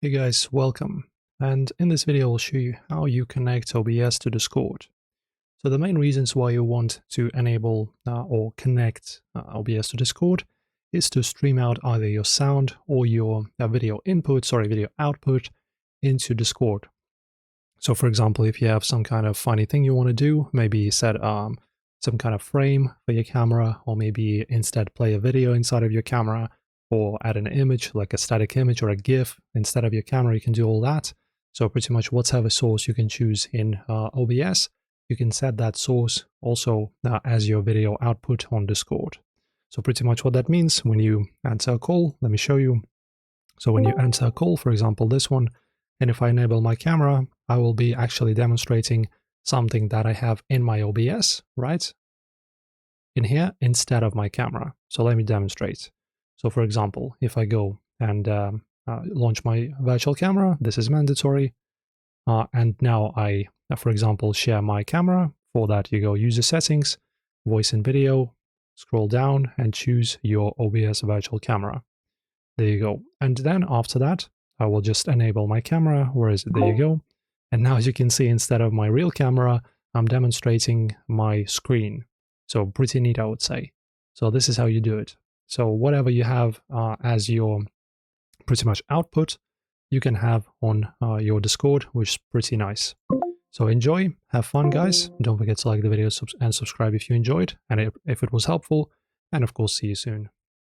Hey guys, welcome. And in this video, I'll show you how you connect OBS to Discord. So the main reasons why you want to enable or connect OBS to Discord is to stream out either your sound or your video output into Discord. So for example, if you have some kind of funny thing you want to do, maybe set some kind of frame for your camera, or maybe instead play a video inside of your camera, or add an image like a static image or a GIF instead of your camera, you can do all that. So pretty much whatever source you can choose in OBS, you can set that source also as your video output on Discord. So pretty much what that means when you answer a call, let me show you. So when you answer a call, for example, this one, and if I enable my camera, I will be actually demonstrating something that I have in my OBS, right? In here instead of my camera. So let me demonstrate. So for example, if I go and launch my virtual camera, this is mandatory. And now I, for example, share my camera. For that, you go user settings, voice and video, scroll down and choose your OBS virtual camera. There you go. And then after that, I will just enable my camera. Where is it? There you go. And now as you can see, instead of my real camera, I'm demonstrating my screen. So pretty neat, I would say. So this is how you do it. So whatever you have as your pretty much output, you can have on your Discord, which is pretty nice. So enjoy, have fun, guys. Don't forget to like the video and subscribe if you enjoyed and if it was helpful. And of course, see you soon.